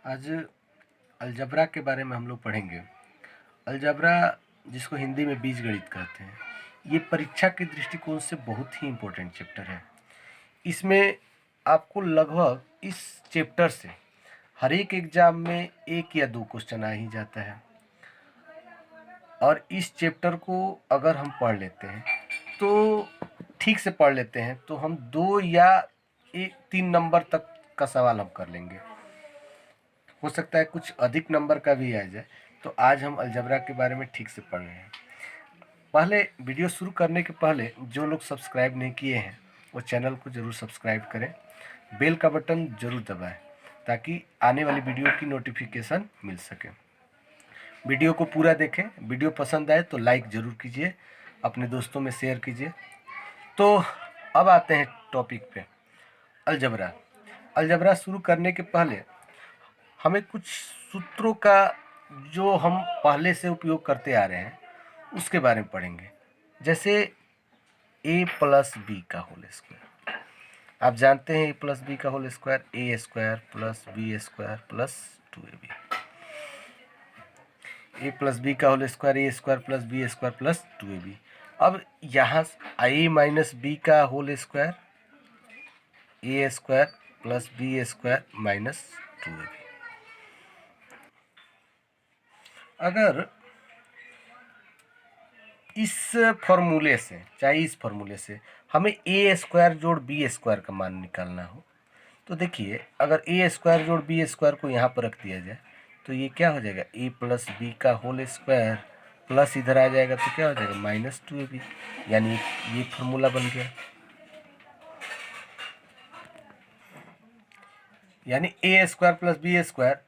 आज अलजबरा के बारे में हम लोग पढ़ेंगे। अलजबरा, जिसको हिंदी में बीजगणित कहते हैं, ये परीक्षा के दृष्टिकोण से बहुत ही इम्पोर्टेंट चैप्टर है। इसमें आपको लगभग इस चैप्टर से हर एक एग्जाम में 1 या 2 क्वेश्चन आ ही जाता है। और इस चैप्टर को अगर हम पढ़ लेते हैं तो ठीक से पढ़ लेते हैं तो हम 2 या 3 नंबर तक का सवाल हम कर लेंगे। हो सकता है कुछ अधिक नंबर का भी आ जाए। तो आज हम अलजबरा के बारे में ठीक से पढ़ रहे हैं। पहले वीडियो शुरू करने के पहले जो लोग सब्सक्राइब नहीं किए हैं वो चैनल को ज़रूर सब्सक्राइब करें, बेल का बटन ज़रूर दबाएं ताकि आने वाली वीडियो की नोटिफिकेशन मिल सके। वीडियो को पूरा देखें, वीडियो पसंद आए तो लाइक ज़रूर कीजिए, अपने दोस्तों में शेयर कीजिए। तो अब आते हैं टॉपिक पे, अलजबरा। अलजबरा शुरू करने के पहले हमें कुछ सूत्रों का जो हम पहले से उपयोग करते आ रहे हैं उसके बारे में पढ़ेंगे। जैसे a प्लस बी का होल स्क्वायर, आप जानते हैं a प्लस बी का whole square a square plus b square plus 2ab। a plus b का whole square a square plus b square plus 2ab। अब यहाँ a माइनस बी का whole square a square plus b square minus 2ab। अगर इस फॉर्मूले से, चाहे इस फॉर्मूले से हमें ए स्क्वायर जोड़ बी स्क्वायर का मान निकालना हो तो देखिए, अगर ए स्क्वायर जोड़ बी स्क्वायर को यहाँ पर रख दिया जाए तो ये क्या हो जाएगा, ए प्लस बी का होल स्क्वायर प्लस इधर आ जाएगा तो क्या हो जाएगा माइनस 2ab। यानी ये फॉर्मूला बन गया। यानी ए स्क्वायर प्लस बी स्क्वायर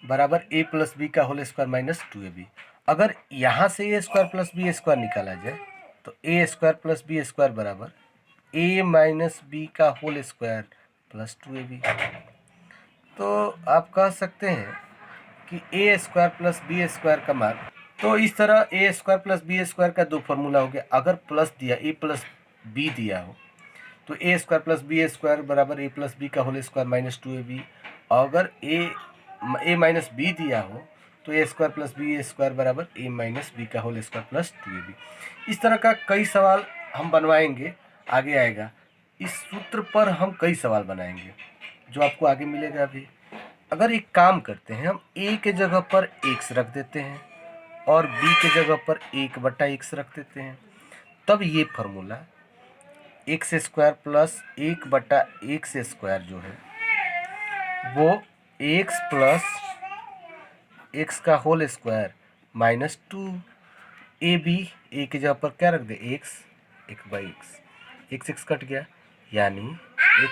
बराबर ए प्लस बी का होल स्क्वायर माइनस 2ab। अगर यहाँ से ए स्क्वायर प्लस बी स्क्वायर निकाला जाए तो ए स्क्वायर प्लस बी स्क्वायर बराबर ए माइनस बी का होल स्क्वायर प्लस 2ab। तो आप कह सकते हैं कि a square plus b square का मान, तो इस तरह ए स्क्वायर प्लस बी स्क्वायर का 2 फॉर्मूला हो गया। अगर प्लस दिया, ए प्लस बी दिया हो तो ए स्क्वायर प्लस बी स्क्वायर बराबर ए प्लस बी का होल स्क्वायर माइनस 2ab। अगर ए माइनस बी दिया हो तो ए स्क्वायर प्लस बी स्क्वायर बराबर ए माइनस बी का होल स्क्वायर प्लस 2ab। इस तरह का कई सवाल हम बनवाएंगे, आगे आएगा। इस सूत्र पर हम कई सवाल बनाएंगे जो आपको आगे मिलेगा अभी। अगर एक काम करते हैं, हम ए के जगह पर x रख देते हैं और b के जगह पर 1/x रख देते हैं, तब ये formula x square plus 1/x square जो है वो x प्लस x का होल स्क्वायर माइनस 2ab। ए की जगह पर क्या रख दे, x, 1/x, x कट गया यानी x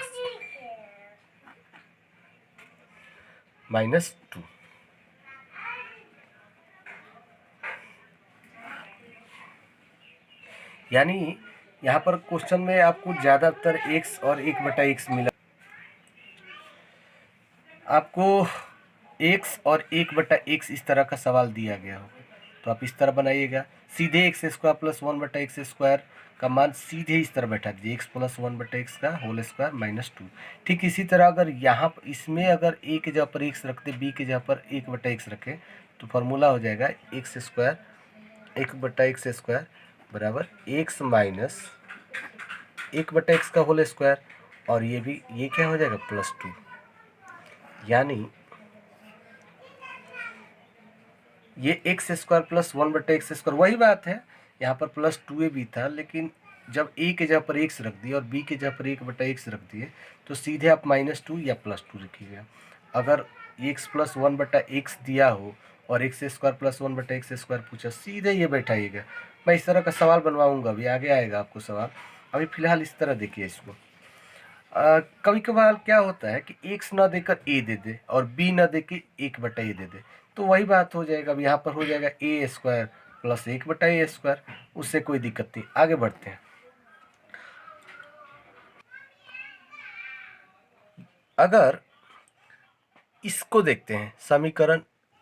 माइनस 2। यानी यहाँ पर क्वेश्चन में आपको ज़्यादातर x और 1/x मिला। आपको x और 1/x इस तरह का सवाल दिया गया होगा तो आप इस तरह बनाइएगा। सीधे x square plus 1/x square का मान सीधे इस तरह बैठा दीजिए, x प्लस 1/x का होल स्क्वायर माइनस 2। ठीक इसी तरह अगर यहाँ पर इसमें अगर a के जगह पर x रखते, b के जगह पर 1/x रखें तो फार्मूला हो जाएगा एक्स स्क्वायर 1/x स्क्वायर बराबर x माइनस 1/x का होल स्क्वायर, और ये क्या हो जाएगा प्लस 2। यानी ये x square plus 1/x square, वही बात है, यहाँ पर प्लस 2ab था, लेकिन जब a के जगह पर x रख दिए और b के जगह पर 1/x रख दिए तो सीधे आप माइनस 2 या प्लस 2 लिखिएगा। अगर x प्लस 1/x दिया हो और x square plus 1/x square पूछा, सीधे ये बैठाइएगा। मैं इस तरह का सवाल बनवाऊंगा, अभी आगे आएगा आपको सवाल। अभी फिलहाल इस तरह देखिए इसको। कभी कभार क्या होता है कि x ना देकर a दे दे और b ना दे के 1/a दे दे, तो वही बात हो जाएगा। अब यहाँ पर हो जाएगा a square plus 1/a square, उससे कोई दिक्कत नहीं। आगे बढ़ते हैं। अगर इसको देखते हैं, समीकरण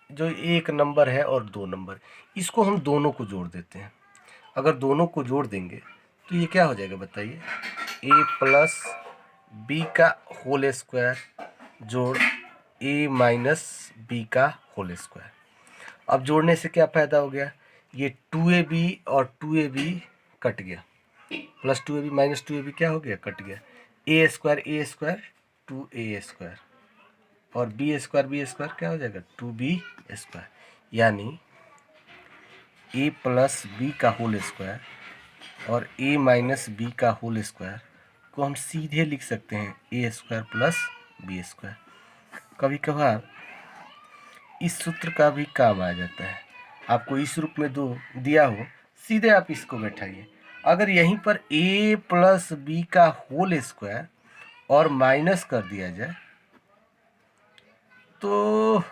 जो 1 नंबर है और 2 नंबर, इसको हम दोनों को जोड़ देते हैं। अगर दोनों को जोड़ देंगे तो ये क्या हो जाएगा बताइए, a प्लस बी का होल स्क्वायर जोड़ ए माइनस बी का होल स्क्वायर। अब जोड़ने से क्या फ़ायदा हो गया, ये 2ab और 2ab कट गया, प्लस 2ab माइनस 2ab क्या हो गया, कट गया, ए स्क्वायर 2a स्क्वायर और बी स्क्वायर क्या हो जाएगा 2b स्क्वायर, यानी ए प्लस बी का होल स्क्वायर और ए माइनस बी का होल स्क्वायर को हम सीधे लिख सकते हैं ए स्क्वायर प्लस बी स्क्वायर। कभी कभार इस सूत्र का भी काम आ जाता है, आपको इस रूप में दो दिया हो, सीधे आप इसको बैठाइए। अगर यहीं पर ए प्लस बी का होल स्क्वायर और माइनस कर दिया जाए तो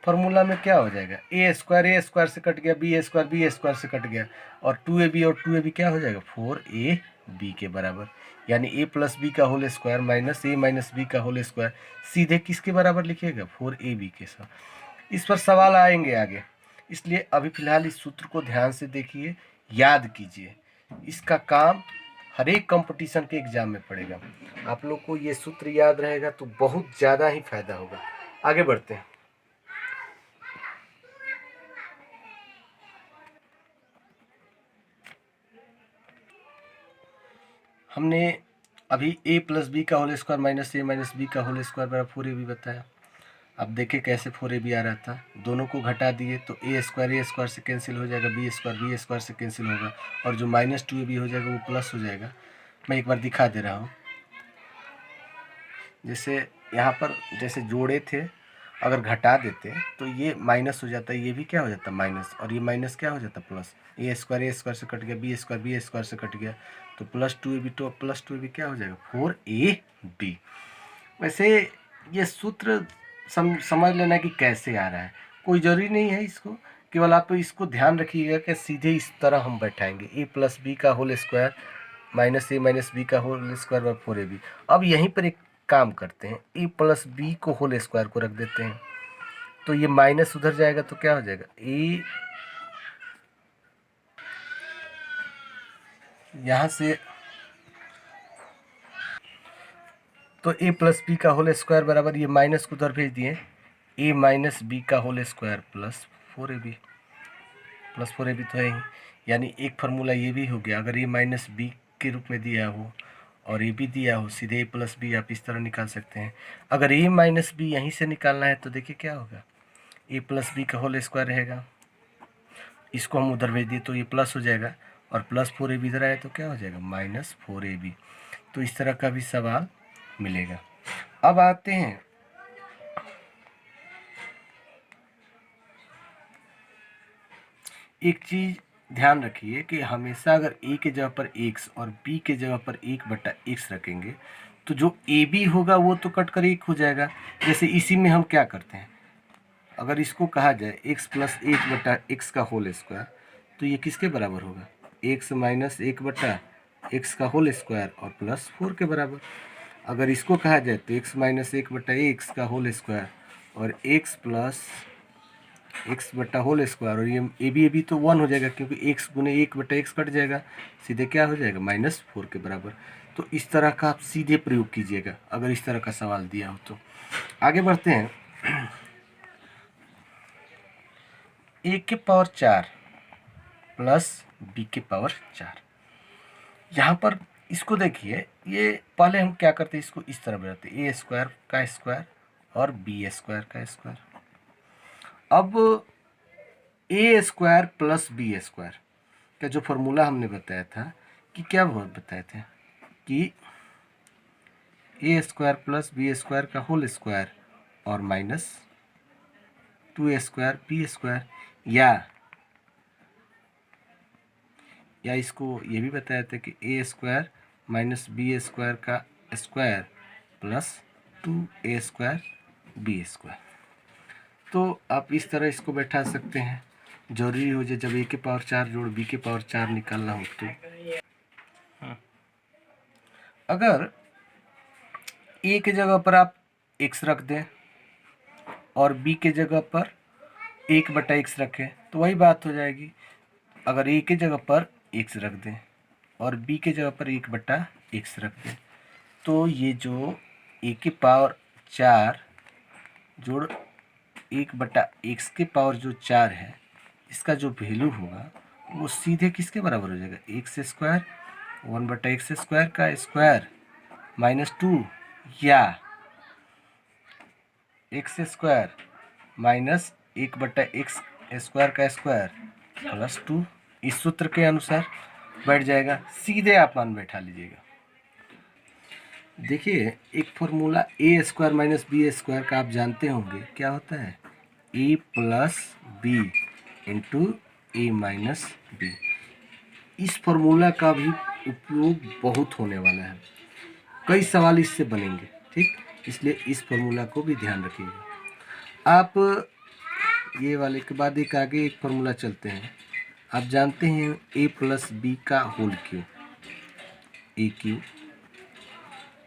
फॉर्मूला में क्या हो जाएगा, ए स्क्वायर से कट गया, बी स्क्वायर से कट गया और 2ab क्या हो जाएगा 4ab के बराबर, यानी ए प्लस बी का होल स्क्वायर माइनस ए माइनस बी का होल स्क्वायर सीधे किसके बराबर लिखिएगा 4ab के साथ। इस पर सवाल आएंगे आगे, इसलिए अभी फिलहाल इस सूत्र को ध्यान से देखिए, याद कीजिए, इसका काम हर एक कंपटीशन के एग्जाम में पड़ेगा। आप लोग को ये सूत्र याद रहेगा तो बहुत ज़्यादा ही फायदा होगा। आगे बढ़ते हैं। हमने अभी ए प्लस बी का होल स्क्वायर माइनस ए माइनस बी का होल स्क्वायर बराबर 4ab बताया। अब देखिए कैसे 4ab आ रहा था, दोनों को घटा दिए तो ए स्क्वायर से कैंसिल हो जाएगा, बी स्क्वायर से कैंसिल होगा और जो माइनस 2ab हो जाएगा वो प्लस हो जाएगा। मैं एक बार दिखा दे रहा हूँ, जैसे यहाँ पर जैसे जोड़े थे, अगर घटा देते तो ये माइनस हो जाता, ये भी क्या हो जाता माइनस, और ये माइनस क्या हो जाता प्लस, ए स्क्वायर से कट गया, बी स्क्वायर से कट गया तो प्लस 2ab, तो प्लस 2ab क्या हो जाएगा 4ab। वैसे ये सूत्र समझ लेना कि कैसे आ रहा है, कोई ज़रूरी नहीं है इसको, केवल आप इसको ध्यान रखिएगा कि सीधे इस तरह हम बैठाएंगे ए प्लस बी का होल स्क्वायर माइनस ए माइनस बी का होल स्क्वायर बाय 4ab। अब यहीं पर एक काम करते हैं, ए प्लस बी को होल स्क्वायर को रख देते हैं तो ये माइनस उधर जाएगा तो क्या हो जाएगा, ए यहाँ से तो ए प्लस बी का होल स्क्वायर बराबर ये माइनस को उधर भेज दिए, ए माइनस बी का होल स्क्वायर प्लस 4ab तो है ही, यानी एक फार्मूला ये भी हो गया। अगर ए माइनस बी के रूप में दिया हो और ए भी दिया हो, सीधे ए प्लस बी आप इस तरह निकाल सकते हैं। अगर ए माइनस बी यहीं से निकालना है तो देखिए क्या होगा, ए प्लस बी का होल स्क्वायर रहेगा, इसको हम उधर भेज दिए तो ये प्लस हो जाएगा और प्लस 4ab इधर आए तो क्या हो जाएगा माइनस 4ab। तो इस तरह का भी सवाल मिलेगा। अब आते हैं एक चीज़ ध्यान रखिए कि हमेशा अगर ए के जगह पर x और b के जगह पर 1/x रखेंगे तो जो ab होगा वो तो कट कर 1 हो जाएगा। जैसे इसी में हम क्या करते हैं, अगर इसको कहा जाए x प्लस 1/x का होल स्क्वायर तो ये किसके बराबर होगा, x माइनस 1/x का होल स्क्वायर और प्लस 4 के बराबर। अगर इसको कहा जाए तो x माइनस 1/x का होल स्क्वायर और x प्लस x बटा होल स्क्वायर, और ये ए बी तो 1 हो जाएगा क्योंकि x गुने 1/x कट जाएगा, सीधे क्या हो जाएगा -4 के बराबर। तो इस तरह का आप सीधे प्रयोग कीजिएगा अगर इस तरह का सवाल दिया हो तो। आगे बढ़ते हैं, a के पावर 4 प्लस b के पावर 4, यहाँ पर इसको देखिए, ये पहले हम क्या करते हैं, इसको इस तरह बनाते हैं, ए स्क्वायर का स्क्वायर और बी स्क्वायर का स्क्वायर। अब ए स्क्वायर प्लस बी स्क्वायर का जो फॉर्मूला हमने बताया था कि क्या बताए थे कि a square plus b square का होल स्क्वायर और minus 2a square b square, या इसको ये भी बताया था कि a square minus b square का square plus 2a square b square. तो आप इस तरह इसको बैठा सकते हैं, जरूरी हो जाए जब ए के पावर 4 जोड़ बी के पावर 4 निकालना हो तो। अगर ए के जगह पर आप x रख दें और b के जगह पर 1/x रखें तो वही बात हो जाएगी। अगर a के जगह पर x रख दें और b के जगह पर 1/x रख दें तो ये जो a के पावर 4 जोड़ 1/x के पावर जो 4 है, इसका जो वैल्यू होगा वो सीधे किसके बराबर हो जाएगा, एक्स स्क्वायर 1/x स्क्वायर का स्क्वायर -2 या x square minus 1/x square का स्क्वायर +2। इस सूत्र के अनुसार बैठ जाएगा, सीधे आप मान बैठा लीजिएगा। देखिए एक फॉर्मूला ए स्क्वायर माइनस बी स्क्वायर का आप जानते होंगे, क्या होता है, a plus b into a minus B. इस फॉर्मूला का भी उपयोग बहुत होने वाला है, कई सवाल इससे बनेंगे, ठीक, इसलिए इस फॉर्मूला को भी ध्यान रखिएगा। आप ये वाले के बाद एक आगे एक फॉर्मूला चलते हैं। आप जानते हैं ए प्लस बी का whole cube, a cube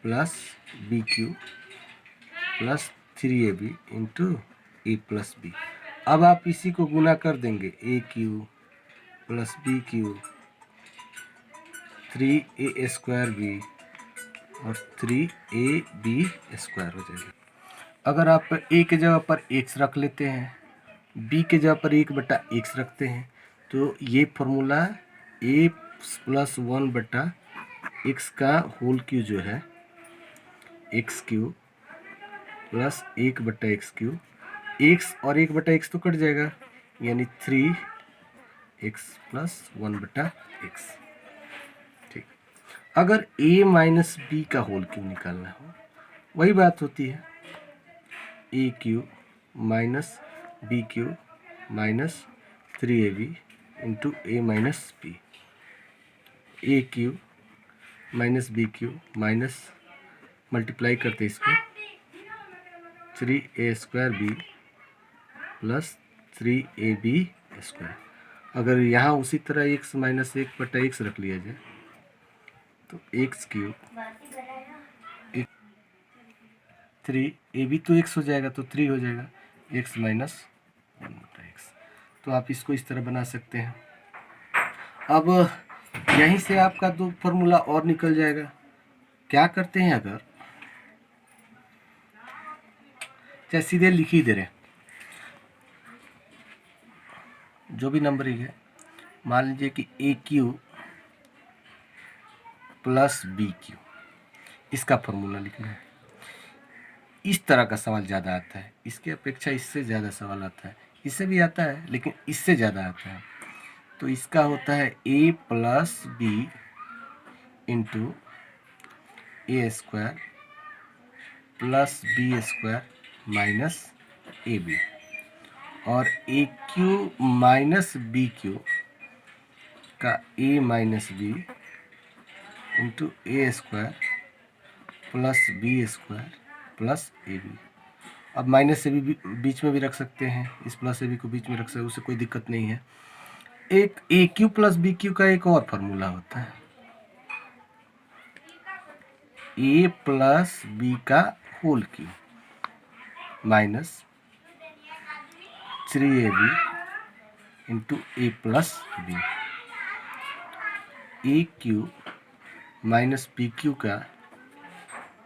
plus b cube plus 3ab into a plus b. अब आप इसी को गुना कर देंगे, a cube plus b cube 3a square b और 3ab स्क्वायर हो जाएगा। अगर आप a के जगह पर x रख लेते हैं, b के जगह पर 1/x रखते हैं, तो ये फॉर्मूला a प्लस 1/x का होल क्यूब जो है x cube plus 1/x cube, x और 1/x तो कट जाएगा, यानी 3x प्लस 1/x। ठीक, अगर a माइनस बी का होल क्यूब निकालना हो, वही बात होती है, a cube minus b cube minus 3ab into a minus b. A cube minus b cube minus multiply करते इसको 3a square B plus 3ab square. अगर यहाँ उसी तरह x माइनस 1/x रख लिया जाए तो एक्स क्यूब 3ab तो x हो जाएगा, तो 3 हो जाएगा, x माइनस 1/x। तो आप इसको इस तरह बना सकते हैं। अब यहीं से आपका दो फॉर्मूला और निकल जाएगा। क्या करते हैं, अगर चाहे सीधे लिख ही दे रहे, जो भी नंबरिंग है, मान लीजिए कि ए क्यूब प्लस बी क्यूब, इसका फॉर्मूला लिखना है। इस तरह का सवाल ज़्यादा आता है, इसके अपेक्षा इससे ज़्यादा सवाल आता है, इससे भी आता है लेकिन इससे ज़्यादा आता है। तो इसका होता है a plus b into a square plus b square minus a b, और a cube minus b cube का a minus b into a square plus b square plus a b. अब माइनस से भी बीच में भी रख सकते हैं, इस प्लस ए बी को बीच में रख सकते हैं, उससे कोई दिक्कत नहीं है। एक a cube plus b cube का एक और फार्मूला होता है, ए प्लस बी का whole cube minus 3ab into a plus b. A cube minus b cube का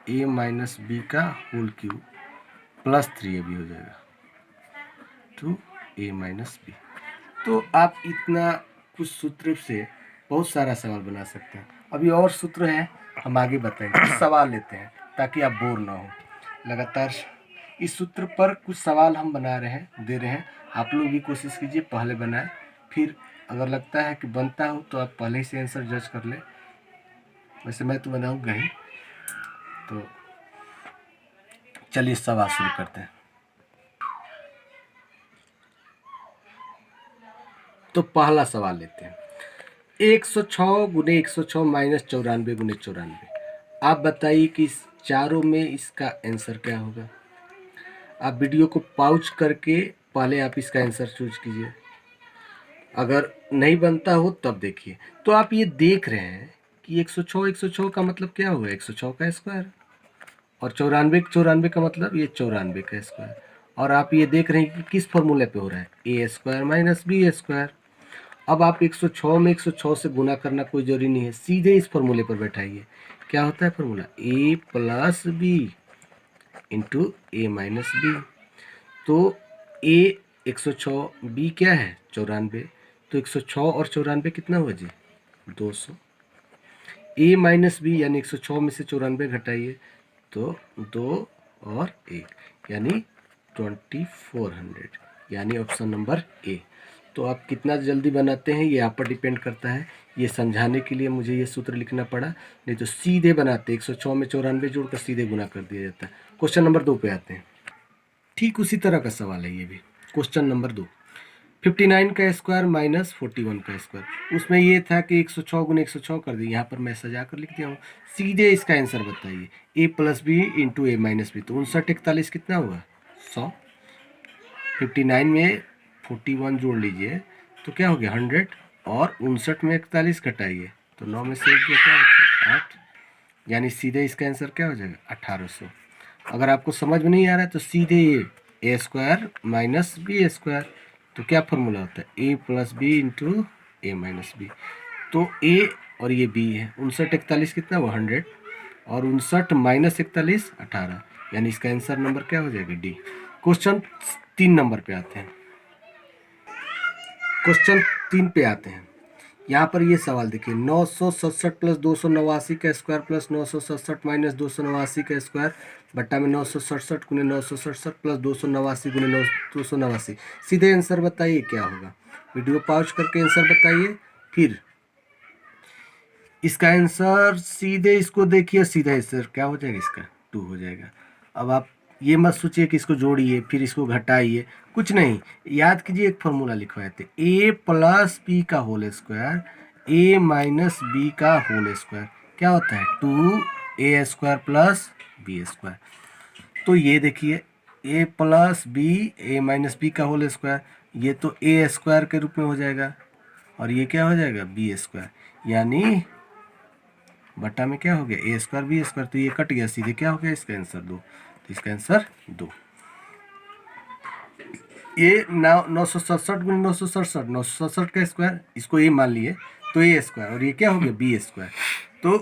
ए माइनस बी का होल क्यूब प्लस 3ab हो जाएगा टू ए माइनस बी। तो आप इतना कुछ सूत्र से बहुत सारा सवाल बना सकते हैं। अभी और सूत्र हैं, हम आगे बताएंगे। कुछ सवाल लेते हैं ताकि आप बोर ना हो। लगातार इस सूत्र पर कुछ सवाल हम बना रहे हैं, दे रहे हैं, आप लोग भी कोशिश कीजिए पहले बनाएं, फिर अगर लगता है कि बनता हो तो आप पहले ही से आंसर जज कर लें। वैसे मैं तो बनाऊंगा ही। तो चलिए सवाल शुरू करते हैं। तो पहला सवाल लेते हैं, 106 गुने 106 माइनस 94 गुने 94। आप बताइए कि इस चारों में इसका आंसर क्या होगा। आप वीडियो को पॉज करके पहले आप इसका आंसर चूज कीजिए, अगर नहीं बनता हो तब देखिए। तो आप ये देख रहे हैं कि 106 का मतलब क्या हुआ, 106 का स्क्वायर, और 94 का मतलब ये 94 का स्क्वायर। और आप ये देख रहे हैं कि किस फॉर्मूले पे हो रहा है, ए स्क्वायर माइनस बी स्क्वायर। अब आप 106 में 106 से गुना करना कोई जरूरी नहीं है, सीधे इस फॉर्मूले पर बैठाइए। क्या होता है formula, A plus b into a minus B. तो ए 106, बी क्या है 94, तो 106 और 94 कितना हुआ जी 200। ए माइनस बी यानी 106 में से 94 घटाइए तो 2 और 1 यानी 2400, यानी ऑप्शन नंबर ए। तो आप कितना जल्दी बनाते हैं ये आप पर डिपेंड करता है। ये समझाने के लिए मुझे ये सूत्र लिखना पड़ा, नहीं तो सीधे बनाते 106 में 94 जोड़कर सीधे गुना कर दिया जाता है। क्वेश्चन नंबर 2 पे आते हैं। ठीक उसी तरह का सवाल है ये भी। क्वेश्चन नंबर 2, 59 का स्क्वायर माइनस 41 का स्क्वायर। उसमें ये था कि 106 गुने 106 कर दिए, यहाँ पर मैं सजा कर लिख दिया हूँ। सीधे इसका आंसर बताइए, ए plus b into a minus B. तो 59 41 कितना हुआ 100। 59 में 41 जोड़ लीजिए तो क्या हो गया 100, और 59 में 41 घटाइए तो 9 में से 1 गया क्या बचा 8, यानी सीधे इसका आंसर क्या हो जाएगा 1800। अगर आपको समझ में नहीं आ रहा है तो सीधे ये ए स्क्वायर माइनस बी स्क्वायर, तो क्या फॉर्मूला होता है a plus b into a minus B. तो ए और ये बी है, 59 41 कितना हुआ 100, और 59 माइनस 41 18, यानी इसका आंसर नंबर क्या हो जाएगा डी। क्वेश्चन 3 नंबर पे आते हैं। क्वेश्चन 3 पे आते हैं। यहाँ पर ये सवाल देखिए, 967 प्लस 289 का स्क्वायर प्लस 967 माइनस 289 का स्क्वायर बट्टा में 967 गुने 967 प्लस 289 गुने 289। सीधे आंसर बताइए क्या होगा। वीडियो पॉज करके आंसर बताइए, फिर इसका आंसर सीधे इसको देखिए, सीधा आंसर क्या हो जाएगा इसका 2 हो जाएगा। अब आप ये मत सोचिए कि इसको जोड़िए फिर इसको घटाइए, कुछ नहीं, याद कीजिए एक फॉर्मूला लिखवाए थे, ए प्लस बी का होल स्क्वायर ए माइनस बी का होल स्क्वायर क्या होता है 2 ए स्क्वायर प्लस बी स्क्वायर। तो ये देखिए ए प्लस बी ए माइनस बी का होल स्क्वायर, ये तो ए स्क्वायर के रूप में हो जाएगा, और ये क्या हो जाएगा बी स्क्वायर, यानी बट्टा में क्या हो गया ए स्क्वायर बी स्क्वायर, तो ये कट गया, सीधे क्या हो गया इसका आंसर 2। तो इसका आंसर 2। ये 967 गुणे 967, 967 का स्क्वायर इसको ए मान लिए तो ए स्क्वायर, और ये क्या हो गया बी स्क्वायर।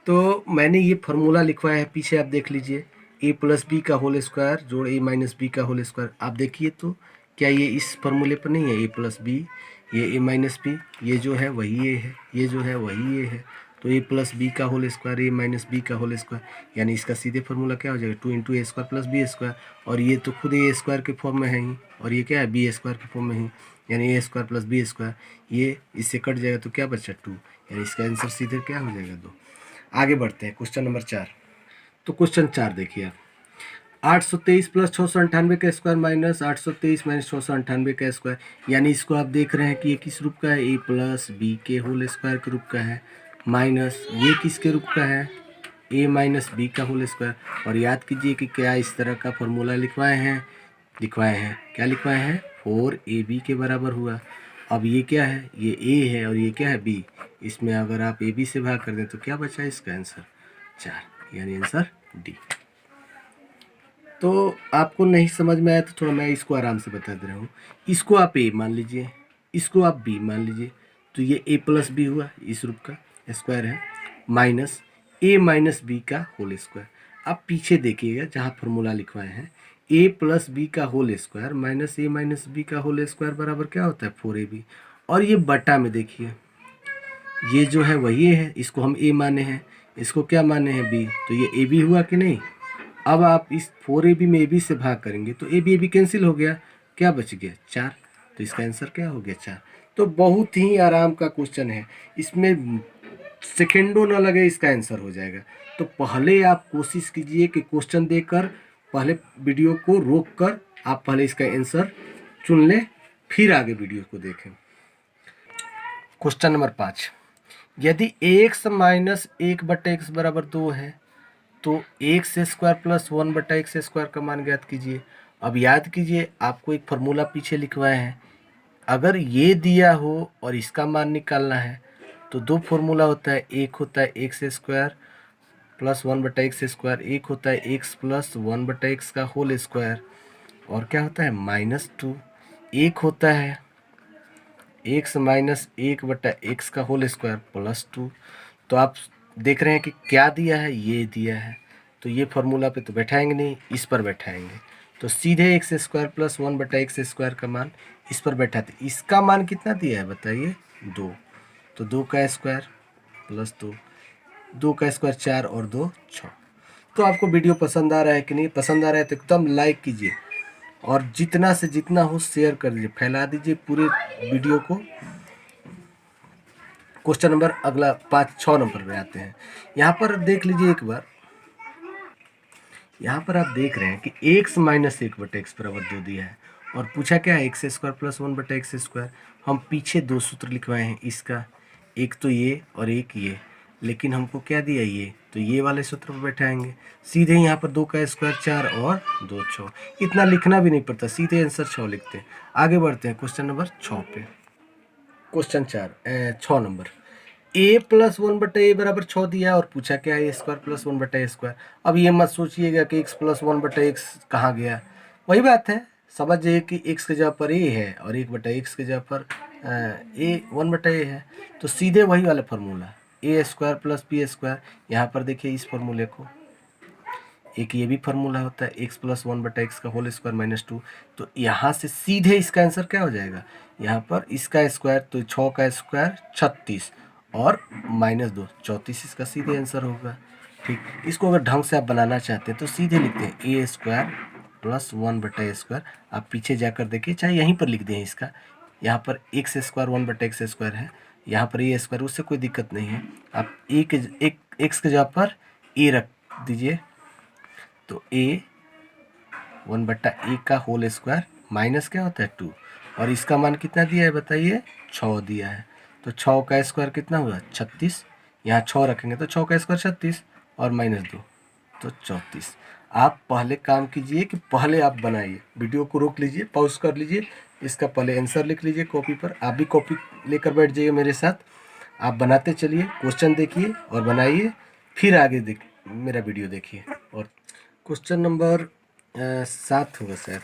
तो मैंने ये फार्मूला लिखवाया है, पीछे आप देख लीजिए, ए प्लस बी का होल स्क्वायर जोड़ ए माइनस बी का होल स्क्वायर। आप देखिए तो क्या ये इस फार्मूले पर नहीं है, ए प्लस बी ये ए माइनस बी, ये जो है वही ए है, ये जो है वही ए है, तो ए प्लस बी का होल स्क्वायर ए माइनस बी का होल स्क्वायर, यानी इसका सीधे फार्मूला क्या हो जाएगा 2 into a square plus b square, और ये तो खुद ए स्क्वायर के फॉर्म में है ही, और ये क्या है बी स्क्वायर के फॉर्म में ही, यानी ए स्क्वायर प्लस बी स्क्वायर, ये इससे कट जाएगा तो क्या बचा 2, यानी इसका आंसर सीधे क्या हो जाएगा 2। आगे बढ़ते हैं क्वेश्चन नंबर 4। तो क्वेश्चन 4 देखिए, 823 प्लस 698 का स्क्वायर माइनस 823 माइनस 698 का स्क्वायर, यानी इसको आप देख रहे हैं कि ये किस रूप का है, ए प्लस बी के होल स्क्वायर के रूप का है, माइनस ये किसके रूप का है ए माइनस बी का होल स्क्वायर। और याद कीजिए कि क्या इस तरह का फॉर्मूला लिखवाए हैं क्या लिखवाए हैं 4ab के बराबर हुआ। अब ये क्या है, ये ए है और ये क्या है बी, इसमें अगर आप ए बी से भाग कर दें तो क्या बचा इसका आंसर 4, यानी आंसर डी। तो आपको नहीं समझ में आया तो थोड़ा मैं इसको आराम से बता दे रहा हूँ। इसको आप ए मान लीजिए, इसको आप बी मान लीजिए, तो ये ए प्लस बी हुआ, इस रूप का स्क्वायर है, माइनस ए माइनस बी का होल स्क्वायर। आप पीछे देखिएगा जहाँ फॉर्मूला लिखवाए हैं, ए प्लस बी का होल स्क्वायर माइनस ए माइनस बी का होल स्क्वायर बराबर क्या होता है 4ab, और ये बटा में देखिए ये जो है वही है, इसको हम ए माने हैं, इसको क्या माने हैं बी, तो ये ए बी हुआ कि नहीं। अब आप इस 4ab में ए बी से भाग करेंगे तो ए बी कैंसिल हो गया, क्या बच गया 4, तो इसका आंसर क्या हो गया 4। तो बहुत ही आराम का क्वेश्चन है, इसमें सेकेंडों ना लगे इसका आंसर हो जाएगा। तो पहले आप कोशिश कीजिए कि क्वेश्चन देकर पहले वीडियो को रोक कर आप पहले इसका आंसर चुन लें, फिर आगे वीडियो को देखें। क्वेश्चन नंबर 5, यदि x माइनस 1/x बराबर 2 है तो x square plus 1/x square का मान ज्ञात कीजिए। अब याद कीजिए आपको एक फार्मूला पीछे लिखवाए हैं, अगर ये दिया हो और इसका मान निकालना है तो दो फार्मूला होता है, एक होता है x square plus 1/x square, एक होता है x प्लस 1/x का होल स्क्वायर, और क्या होता है -2, एक होता है x माइनस 1/x का होल स्क्वायर प्लस 2। तो आप देख रहे हैं कि क्या दिया है, ये दिया है, तो ये फार्मूला पे तो बैठाएंगे नहीं, इस पर बैठाएंगे। तो सीधे एक्स स्क्वायर प्लस 1/x² का मान इस पर बैठा था। इसका मान कितना दिया है बताइए, 2। तो 2 का स्क्वायर प्लस 2, 2 का स्क्वायर 4 और 2 6। तो आपको वीडियो पसंद आ रहा है कि नहीं? पसंद आ रहा है तो एकदम लाइक कीजिए और जितना से जितना हो शेयर कर दीजिए, फैला दीजिए पूरे वीडियो को। क्वेश्चन नंबर अगला 5-6 नंबर पे आते हैं। यहाँ पर देख लीजिए एक बार, यहाँ पर आप देख रहे हैं कि x माइनस 1/x बराबर 2 दिया है और पूछा क्या है, एक्स स्क्वायर प्लस 1/x²। हम पीछे दो सूत्र लिखवाए हैं इसका, एक तो ये और एक ये, लेकिन हमको क्या दिया ये, तो ये वाले सूत्र पर बैठाएंगे। सीधे यहाँ पर 2 का स्क्वायर 4 और 2 6, इतना लिखना भी नहीं पड़ता, सीधे आंसर 6 लिखते हैं। आगे बढ़ते हैं क्वेश्चन नंबर 6 पे। Question 6 number, a plus 1/a बराबर 6 दिया है और पूछा क्या है, a² प्लस 1/a²। अब ये मत सोचिएगा कि x प्लस 1/x कहाँ गया, वही बात है, समझ जाइए कि x के जगह पर a है और 1/x के जगह पर a 1/a है। तो सीधे वही वाला फार्मूला, a² प्लस b²। यहाँ पर देखिए इस फार्मूले को, एक ये भी फार्मूला होता है x प्लस 1/x का होल स्क्वायर माइनस 2। तो यहाँ से सीधे इसका आंसर क्या हो जाएगा, यहाँ पर इसका स्क्वायर तो 6 का स्क्वायर 36 और माइनस 2 34, इसका सीधे आंसर होगा। ठीक, इसको अगर ढंग से आप बनाना चाहते हैं तो सीधे लिखते हैं a² प्लस 1/a²। आप पीछे जाकर देखिए, चाहे यहीं पर लिख दें इसका, यहाँ पर x² 1/x² है, यहाँ पर a², उससे कोई दिक्कत नहीं है। आप एक x के जगह पर a रख दीजिए, तो a 1/a का होल स्क्वायर माइनस क्या होता है 2, और इसका मान कितना दिया है बताइए, 6 दिया है। तो 6 का स्क्वायर कितना हुआ 36, यहाँ 6 रखेंगे तो 6 का स्क्वायर 36 और माइनस 2 तो 34। आप पहले काम कीजिए कि पहले आप बनाइए, वीडियो को रोक लीजिए, पॉज कर लीजिए, इसका पहले आंसर लिख लीजिए कॉपी पर। आप भी कॉपी लेकर बैठ जाइए मेरे साथ, आप बनाते चलिए, क्वेश्चन देखिए और बनाइए, फिर आगे मेरा वीडियो देखिए। और क्वेश्चन नंबर 7 होगा सर,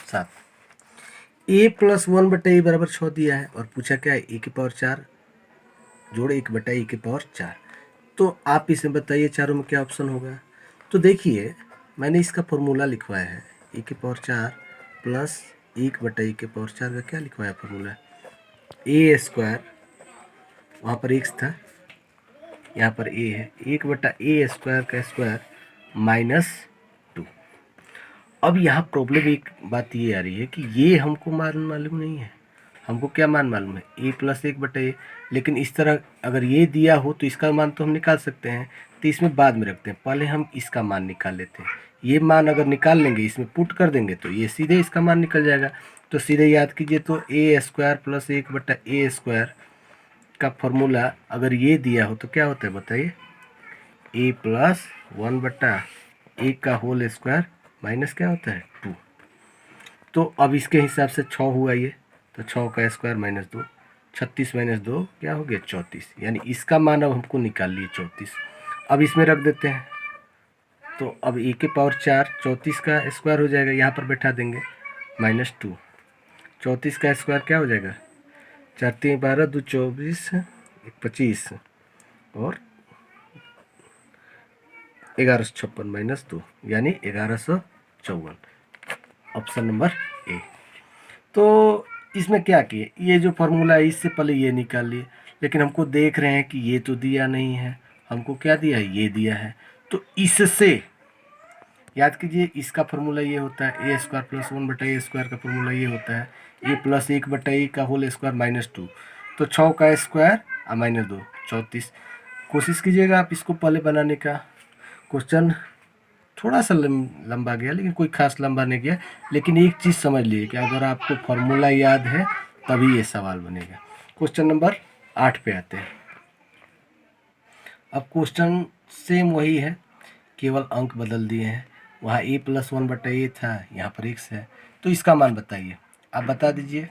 7, a प्लस 1/a बराबर 6 दिया है और पूछा क्या है, a की पावर 4 जोड़ 1/a की पावर 4। तो आप इसे बताइए चारों में क्या ऑप्शन होगा। तो देखिए मैंने इसका फॉर्मूला लिखवाया है, a की पावर 4 प्लस 1/a की पावर 4 का क्या लिखवाया फॉर्मूला, a², वहाँ पर x था, यहाँ पर a है, 1/a² का स्क्वायर माइनस 2। अब यहाँ प्रॉब्लम एक बात ये आ रही है कि ये हमको मालूम नहीं है, हमको क्या मान मालूम है, a प्लस 1/a। लेकिन इस तरह अगर ये दिया हो तो इसका मान तो हम निकाल सकते हैं, तो इसमें बाद में रखते हैं, पहले हम इसका मान निकाल लेते हैं। ये मान अगर निकाल लेंगे, इसमें पुट कर देंगे तो ये सीधे इसका मान निकल जाएगा। तो सीधे याद कीजिए, तो a² प्लस 1/a² का फॉर्मूला अगर ये दिया हो तो क्या होता है बताइए, a प्लस 1/a का होल स्क्वायर माइनस क्या होता है 2। तो अब इसके हिसाब से 6 हुआ ये, तो 6 का स्क्वायर माइनस 2, 36 माइनस 2 क्या हो गया 34, यानी इसका मान अब हमको निकाल लिए 34। अब इसमें रख देते हैं, तो अब a की पावर 4 34 का स्क्वायर हो जाएगा, यहाँ पर बैठा देंगे माइनस 2, 34 का स्क्वायर क्या हो जाएगा, 4 3 12 2 24 25 और 1156 माइनस 2 यानी 1154, ऑप्शन नंबर ए। तो इसमें क्या किए, ये जो फार्मूला है इससे पहले ये निकाल लिए, लेकिन हमको देख रहे हैं कि ये तो दिया नहीं है, हमको क्या दिया है, ये दिया है। तो इससे याद कीजिए, इसका फार्मूला ये होता है a² प्लस 1/a² का फार्मूला ये होता है a प्लस 1/a का होल स्क्वायर माइनस 2। तो 6 का स्क्वायर और माइनस 2 34। कोशिश कीजिएगा आप इसको पहले बनाने का। क्वेश्चन थोड़ा सा लंबा गया, लेकिन कोई खास लंबा नहीं गया, लेकिन एक चीज़ समझ लिए कि अगर आपको फार्मूला याद है तभी ये सवाल बनेगा। क्वेश्चन नंबर 8 पे आते हैं। अब क्वेश्चन सेम वही है, केवल अंक बदल दिए हैं, वहाँ a प्लस 1/a था, यहाँ पर x है। तो इसका मान बताइए, आप बता दीजिए,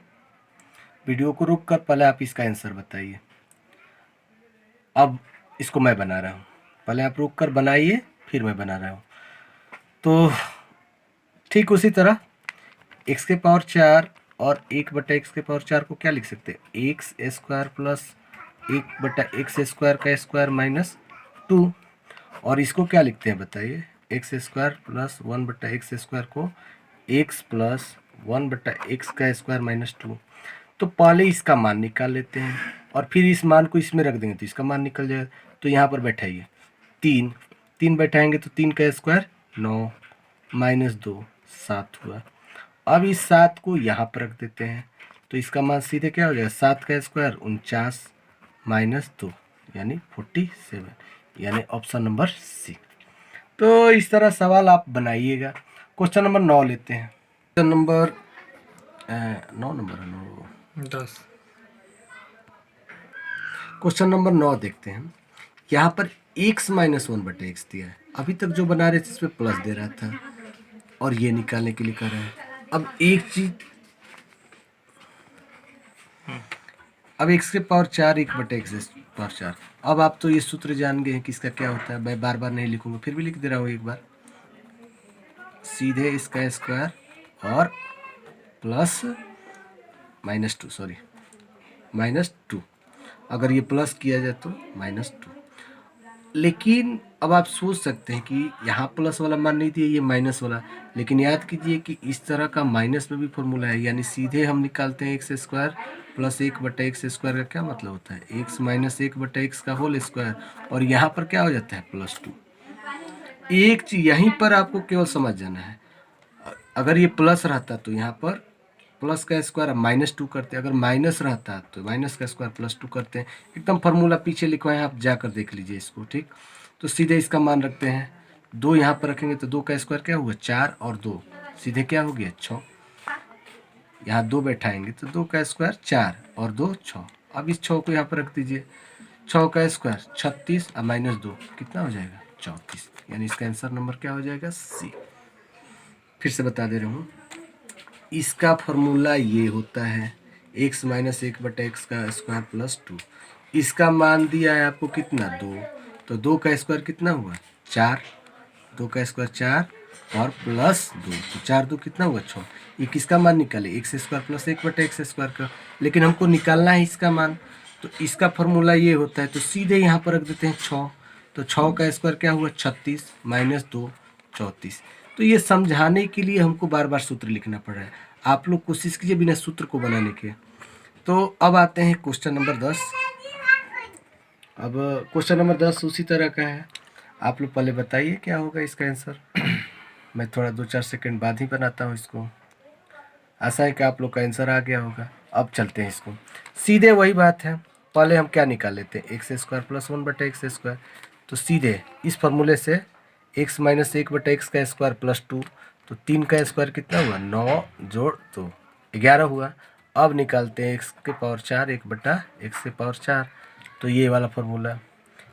वीडियो को रुक कर पहले आप इसका आंसर बताइए। अब इसको मैं बना रहा हूँ, पहले आप रुक कर बनाइए फिर मैं बना रहा हूँ। तो ठीक उसी तरह x के पावर 4 और 1/x के पावर 4 को क्या लिख सकते हैं, x² प्लस 1/x² का स्क्वायर माइनस 2, और इसको क्या लिखते हैं बताइए, एक्स स्क्वायर प्लस 1/x² को x प्लस 1/x² माइनस 2। तो पहले इसका मान निकाल लेते हैं और फिर इस मान को इसमें रख देंगे तो इसका मान निकल जाएगा। तो यहाँ पर बैठाइए 3 बैठाएंगे तो 3² 9 माइनस 2 7 हुआ। अब इस 7 को यहाँ पर रख देते हैं तो इसका मान सीधे क्या हो जाएगा 7² 49 माइनस 2 यानी 47, यानी ऑप्शन नंबर सी। तो इस तरह सवाल आप बनाइएगा। क्वेश्चन नंबर 9 लेते हैं। Question number 10। क्वेश्चन नंबर 9 देखते हैं। यहाँ पर x माइनस 1/x दिया है। अभी तक जो बना रहे थे इसमें प्लस दे रहा था और ये निकालने के लिए कर रहा है। अब एक चीज, अब x के पावर 4 1/x पावर 4। अब आप तो ये सूत्र जान गए हैं कि इसका क्या होता है, मैं बार बार नहीं लिखूंगा, फिर भी लिख दे रहा हूँ एक बार। सीधे इसका स्क्वायर और प्लस -2 अगर ये प्लस किया जाए तो -2। लेकिन अब आप सोच सकते हैं कि यहाँ प्लस वाला मान नहीं दिया, ये माइनस वाला। लेकिन याद कीजिए कि इस तरह का माइनस में भी फॉर्मूला है, यानी सीधे हम निकालते हैं x² प्लस 1/x² का क्या मतलब होता है x माइनस 1/x का होल स्क्वायर, और यहाँ पर क्या हो जाता है +2। एक चीज यहीं पर आपको केवल समझ जाना है, अगर ये प्लस रहता तो यहाँ पर प्लस का स्क्वायर -2 करते, अगर माइनस रहता तो माइनस का स्क्वायर +2 करते हैं। एकदम फार्मूला पीछे लिखवाए हैं, आप जाकर देख लीजिए इसको, ठीक। तो सीधे इसका मान रखते हैं, 2 यहाँ पर रखेंगे तो 2 का स्क्वायर क्या हुआ 4 और 2 सीधे क्या हो गया 6। यहाँ 2 बैठाएंगे तो 2 का स्क्वायर 4 और 2 6। अब इस 6 को यहाँ पर रख दीजिए, 6 का स्क्वायर 36 और -2 कितना हो जाएगा 34, यानी इसका आंसर नंबर क्या हो जाएगा सी। फिर से बता दे रहा हूँ, इसका फॉर्मूला ये होता है x माइनस 1/x का स्क्वायर प्लस 2। इसका मान दिया है आपको कितना 2, तो 2 का स्क्वायर कितना हुआ 4, 2 का स्क्वायर 4 और प्लस 2, तो 4 2 कितना हुआ 6। ये किसका मान निकाले x² प्लस 1/x² का, लेकिन हमको निकालना है इसका मान, तो इसका फॉर्मूला ये होता है। तो सीधे यहाँ पर रख देते हैं 6, तो 6 का स्क्वायर क्या हुआ 36 -2 34। तो ये समझाने के लिए हमको बार बार सूत्र लिखना पड़ रहा है, आप लोग कोशिश कीजिए बिना सूत्र को बनाने के। तो अब आते हैं क्वेश्चन नंबर 10। अब क्वेश्चन नंबर 10 उसी तरह का है, आप लोग पहले बताइए क्या होगा इसका आंसर। मैं थोड़ा 2-4 सेकंड बाद ही बनाता हूँ इसको, आशा है कि आप लोग का आंसर आ गया होगा। अब चलते हैं इसको, सीधे वही बात है, पहले हम क्या निकाल लेते हैं x² प्लस 1/x²। तो सीधे इस फॉर्मूले से x माइनस 1/x का स्क्वायर प्लस 2, तो 3 का स्क्वायर कितना हुआ 9 जोड़ 2 11 हुआ। अब निकालते हैं x के पावर 4 1/x के पावर 4, तो ये वाला फॉर्मूला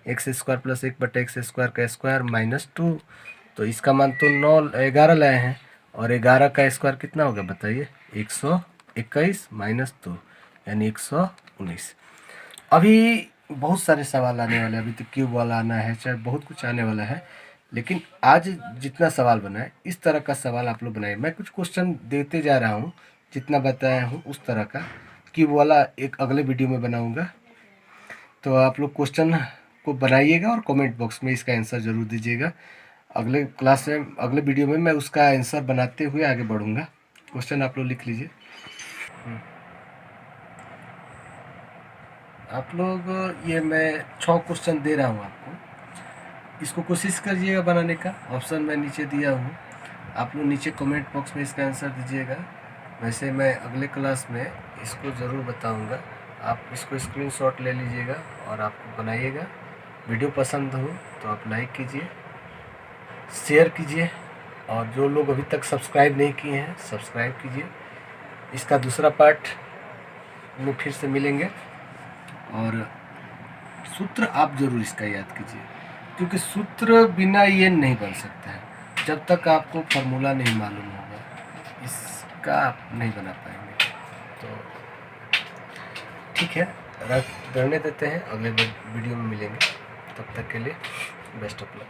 x² प्लस 1/x² का स्क्वायर -2, तो इसका मान तो 11 लाए हैं, और 11 का स्क्वायर कितना होगा बताइए 121 -2 यानी 119। अभी बहुत सारे सवाल आने वाले हैं, अभी तो क्यूब वाला आना है, चाहे बहुत कुछ आने वाला है, लेकिन आज जितना सवाल बना है इस तरह का सवाल आप लोग बनाए। मैं कुछ क्वेश्चन देते जा रहा हूँ, जितना बताया हूँ उस तरह का क्यूब वाला एक अगले वीडियो में बनाऊँगा। तो आप लोग क्वेश्चन को बनाइएगा और कमेंट बॉक्स में इसका आंसर ज़रूर दीजिएगा। अगले क्लास में, अगले वीडियो में मैं उसका आंसर बनाते हुए आगे बढ़ूँगा। क्वेश्चन आप लोग लिख लीजिए। आप लोग ये मैं 6 क्वेश्चन दे रहा हूँ आपको, इसको कोशिश करिएगा बनाने का। ऑप्शन मैं नीचे दिया हूँ, आप लोग नीचे कमेंट बॉक्स में इसका आंसर दीजिएगा। वैसे मैं अगले क्लास में इसको ज़रूर बताऊँगा, आप इसको स्क्रीनशॉट ले लीजिएगा और आपको बनाइएगा। वीडियो पसंद हो तो आप लाइक कीजिए, शेयर कीजिए, और जो लोग अभी तक सब्सक्राइब नहीं किए हैं सब्सक्राइब कीजिए। इसका दूसरा पार्ट में फिर से मिलेंगे, और सूत्र आप ज़रूर इसका याद कीजिए, क्योंकि सूत्र बिना ये नहीं बन सकता है। जब तक आपको फार्मूला नहीं मालूम होगा इसका आप नहीं बना पाएंगे। तो ठीक है, रहने देते हैं, अगले वीडियो में मिलेंगे। तब तक के लिए बेस्ट ऑफ लक।